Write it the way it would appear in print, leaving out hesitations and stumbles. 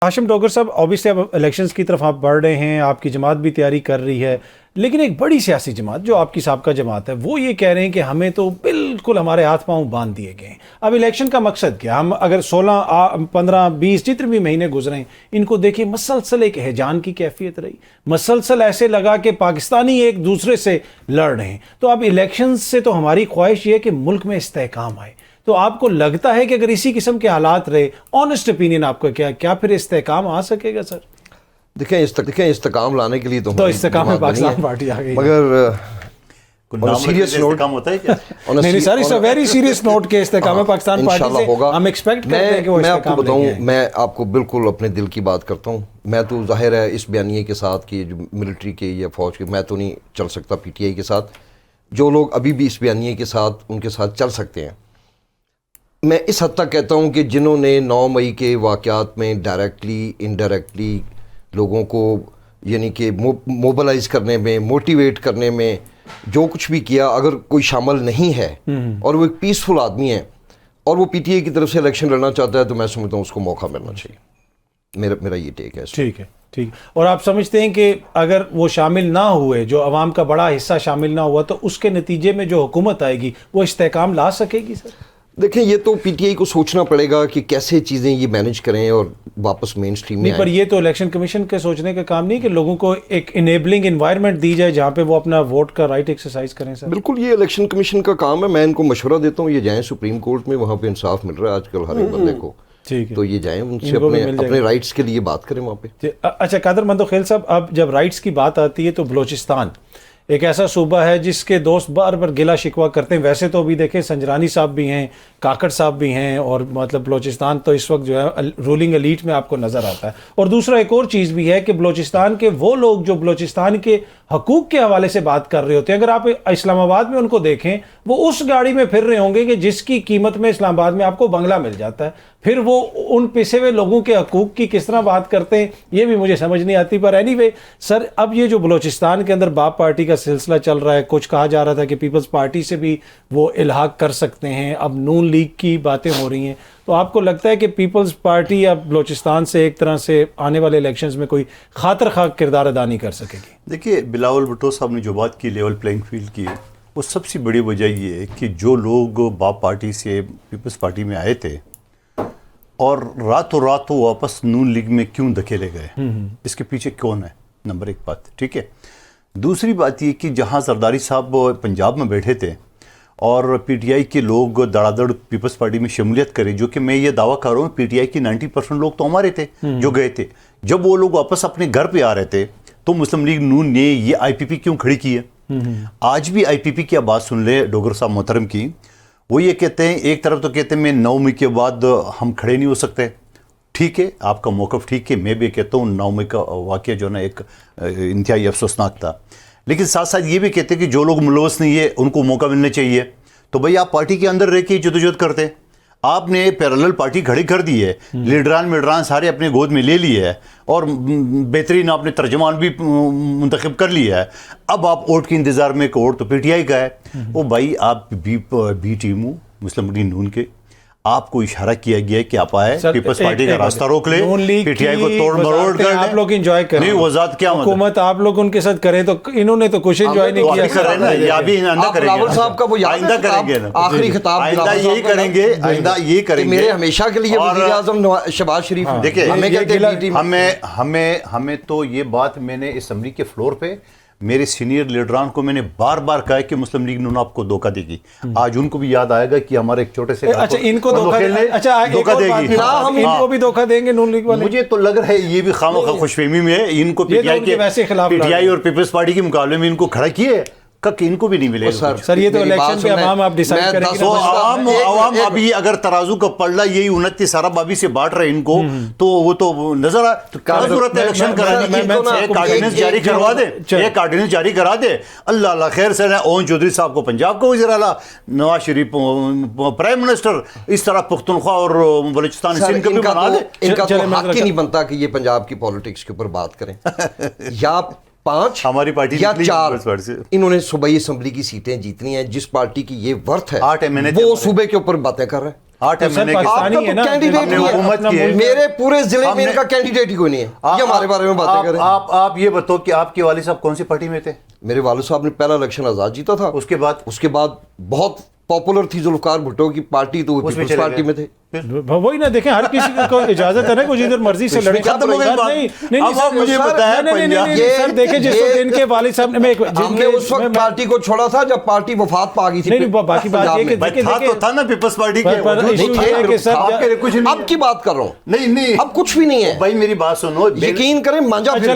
हाशिम डोगर साहब, ऑब्वियसली अब इलेक्शंस की तरफ आप बढ़ रहे हैं, आपकी जमात भी तैयारी कर रही है, लेकिन एक बड़ी सियासी जमात जो आपकी साबका जमात है वो ये कह रहे हैं कि हमें तो बिल्कुल हमारे हाथ पांव बांध दिए गए हैं। अब इलेक्शन का मकसद क्या? हम अगर 16, 15, 20 जितने भी महीने गुजरे हैं इनको देखिए, मसलसल एक हैजान की कैफियत रही, मसलसल ऐसे लगा कि पाकिस्तानी एक दूसरे से लड़ रहे हैं। तो अब इलेक्शन से तो हमारी ख्वाहिश ये है कि मुल्क में इस्तेहकाम आए। तो आपको लगता है कि अगर इसी किस्म के हालात रहे, ऑनेस्ट ओपिनियन आपका क्या फिर इस्तेहकाम आ सकेगा सर? देखें इस्तेकाम लाने के लिए तो इस्तेकाम में पाकिस्तान पार्टी आ गई, मगर सीरियस नोट होता है क्या? नहीं sir, it's a very serious note के इस्तेकाम में पाकिस्तान पार्टी से होगा। हम एक्सपेक्ट करते हैं कि वो मैं आपको इस्तेकाम बताऊं, मैं आपको बिल्कुल अपने दिल की बात करता हूं। मैं तो जाहिर है इस बयानिए के साथ कि जो मिलिट्री के या फौज के, मैं तो नहीं चल सकता पीटीआई के साथ। जो लोग अभी भी इस बयानिए के साथ उनके साथ चल सकते हैं, मैं इस हद तक कहता हूं कि जिन्होंने 9 मई के वाक़यात में डायरेक्टली इनडायरेक्टली लोगों को यानी कि मोबिलाइज करने में, मोटिवेट करने में जो कुछ भी किया, अगर कोई शामिल नहीं है और वो एक पीसफुल आदमी है और वो पीटीआई की तरफ से इलेक्शन लड़ना चाहता है, तो मैं समझता हूँ उसको मौका मिलना चाहिए। मेरा ये टेक है। ठीक है, ठीक। और आप समझते हैं कि अगर वो शामिल ना हुए, जो अवाम का बड़ा हिस्सा शामिल ना हुआ, तो उसके नतीजे में जो हुकूमत आएगी वो इस्तेहकाम ला सकेगी सर? देखें, ये तो पीटीआई को सोचना पड़ेगा कि कैसे चीज़ें ये मैनेज करें और वापस मेन स्ट्रीम में आए। पर ये तो इलेक्शन कमीशन के सोचने का काम नहीं कि लोगों को एक इनेबलिंग एनवायरनमेंट दी जाए जहाँ पे वो अपना वोट का राइट एक्सरसाइज करें सर? बिल्कुल, ये इलेक्शन कमीशन का काम है। मैं इनको मशवरा देता हूँ, ये जाएँ सुप्रीम कोर्ट में, वहाँ पे इंसाफ मिल रहा है आजकल हर एक बंदे को। ठीक है, तो ये जाएं, उनसे अपने राइट्स के लिए बात करें वहाँ पे। अच्छा कादर मंदोखेल साहब, अब जब राइट्स की बात आती है तो बलोचिस्तान एक ऐसा सूबा है जिसके दोस्त बार बार गिला शिकवा करते हैं। वैसे तो अभी देखें, संजरानी साहब भी हैं, काकड़ साहब भी हैं, और मतलब बलोचिस्तान तो इस वक्त जो है रूलिंग एलीट में आपको नज़र आता है। और दूसरा एक और चीज़ भी है कि बलोचिस्तान के वो लोग जो बलोचिस्तान के हकूक़ के हवाले से बात कर रहे होते हैं, अगर आप इस्लामाबाद में उनको देखें, वो उस गाड़ी में फिर रहे होंगे कि जिसकी कीमत में इस्लामाबाद में आपको बंगला मिल जाता है। फिर वो उन पिसे हुए लोगों के हकूक़ की किस तरह बात करते हैं, ये भी मुझे समझ नहीं आती। पर एनीवे सर, अब ये जो बलोचिस्तान के अंदर बाप पार्टी का सिलसिला चल रहा है, कुछ कहा जा रहा था कि पीपल्स पार्टी से भी वो इल्हाक कर सकते हैं, अब नून लीग की बातें हो रही हैं, तो आपको लगता है कि पीपल्स पार्टी अब बलोचिस्तान से एक तरह से आने वाले इलेक्शंस में कोई खातर खा किरदार अदा नहीं कर सकेगी? देखिए, बिलावल भुट्टो साहब ने जो बात की लेवल प्लेइंग फील्ड की, वो सबसे बड़ी वजह ये है कि जो लोग बाप पार्टी से पीपल्स पार्टी में आए थे और रातों रात वो वापस नून लीग में क्यों धकेले गए, इसके पीछे कौन है? नंबर एक बात, ठीक है। दूसरी बात ये कि जहाँ जरदारी साहब पंजाब में बैठे थे और पीटीआई के लोग धड़ाधड़ पीपल्स पार्टी में शमूलियत करें, जो कि मैं ये दावा कर रहा हूँ पीटीआई की 90% लोग तो हमारे थे जो गए थे। जब वो लोग वापस अपने घर पे आ रहे थे तो मुस्लिम लीग नून ने ये आईपीपी क्यों खड़ी की है? आज भी आईपीपी की बात सुन ले डोगर साहब मोहतरम की, वो ये कहते हैं, एक तरफ तो कहते हैं मैं 9 मई के बाद हम खड़े नहीं हो सकते। ठीक है, आपका मौक़िफ़ ठीक है, मैं भी कहता हूँ 9 मई का वाक़या जो ना एक इंतहाई अफसोसनाक था, लेकिन साथ साथ ये भी कहते हैं कि जो लोग मुलवस नहीं है उनको मौका मिलना चाहिए। तो भाई आप पार्टी के अंदर रह के जदोजहद करते हैं, आपने पैरेलल पार्टी खड़ी कर दी है, लीडरान सारे अपने गोद में ले लिए है और बेहतरीन आपने तर्जमान भी मुंतखब कर लिया है। अब आप वोट के इंतज़ार में, वोट तो पीटीआई का है। वो भाई आप बी टीम हो मुस्लिम लीग नून के, आपको इशारा किया गया है कि आप आए, पीपल्स पार्टी का रास्ता रोक ले, पीटीआई को तोड़ मरोड़ कर आप लोग एंजॉय करें। नहीं, वजात क्या हुकूमत आप लोग उनके साथ करें, तो इन्होंने तो कुछ एंजॉय नहीं किया। बिलावल साहब का वो आइंदा करेंगे, आखिरी खिताब आइंदा यही करेंगे, आइंदा यही करेंगे। मेरे हमेशा के लिए वज़ीर आज़म शहबाज शरीफ, देखिए हमें तो ये बात मैंने असेंबली के फ्लोर पे मेरे सीनियर लीडरान को मैंने बार बार कहा कि मुस्लिम लीग नून आपको धोखा देगी। आज उनको भी याद आएगा कि हमारे एक छोटे से अच्छा इनको धोखा देगी, हम इनको भी धोखा देंगे नून लीग वाले। मुझे तो लग रहा है ये भी खामखा खुशफहमी में है, इनको पीटीआई और पीपल्स पार्टी के मुकाबले में इनको खड़ा किए कक इनको भी नहीं मिलेगा। सर ये तो इलेक्शन पे अवाम आप डिसाइड करेंगे। तो अवाम अभी अगर तराजू का पल्ला यही 29 अरब अभी से बांट रहे इनको, तो वो तो नजर आ जरूरत है इलेक्शन कराने की। एक ऑर्डिनेंस जारी करवा दे, एक ऑर्डिनेंस जारी करा दे। अल्लाह अल्लाह खैर से ओवन चौधरी साहब को पंजाब का वज़ीर आला, नवाज शरीफ प्राइम मिनिस्टर, इस तरह पुख्तनख्वा और बलूचिस्तान सिंध का भी बना दे। इनका तो हक ही नहीं बनता कि ये पंजाब की पॉलिटिक्स के ऊपर बात करें। या 5 हमारी पार्टी या 4 इन्होंने सूबाई असम्बली की सीटें जीतनी हैं, जिस पार्टी की ये वर्थ है 8 वो सूबे के ऊपर बातें कर रहे हैं। 8 तो सर महीने के पाकिस्तानी आपका है ना, तो कैंडिडेट हमने नहीं है। हुकूमत की है। मेरे पूरे जिले में हमने- इनका कैंडिडेट ही कोई नहीं है। ये हमारे बारे में बातें करें। आप ये बताओ कि आपके वालिद साहब कौन सी पार्टी में थे? मेरे वालिद साहब ने पहला इलेक्शन आजाद जीता था। उसके बाद बहुत पॉपुलर थी जुल्फकार भुट्टो की पार्टी, तो वो उसमें पीपल्स चले पार्टी गए। में थे। वही ना, देखें हर किसी को इजाजत है ना कुछ इधर मर्जी से लड़े। खत्म हो गई बात। नहीं अब आप मुझे बताएं पंजाब- सर देखें जिस वक्त इनके वालिद साहब ने हमने उस वक्त पार्टी को छोड़ा था जब पार्टी वफात पा गई थी। नहीं, बाकी बात पंजाब ये कि में। भाई था तो था ना पीपल्स पार्टी के। पर वजूद इशू तो था। ये है कि सर आपके लिए कुछ नहीं अब की बात कर रहा हूँ। नहीं अब कुछ भी नहीं है। भाई मेरी बात सुनो। यकीन करें मांझा फिर चले गया।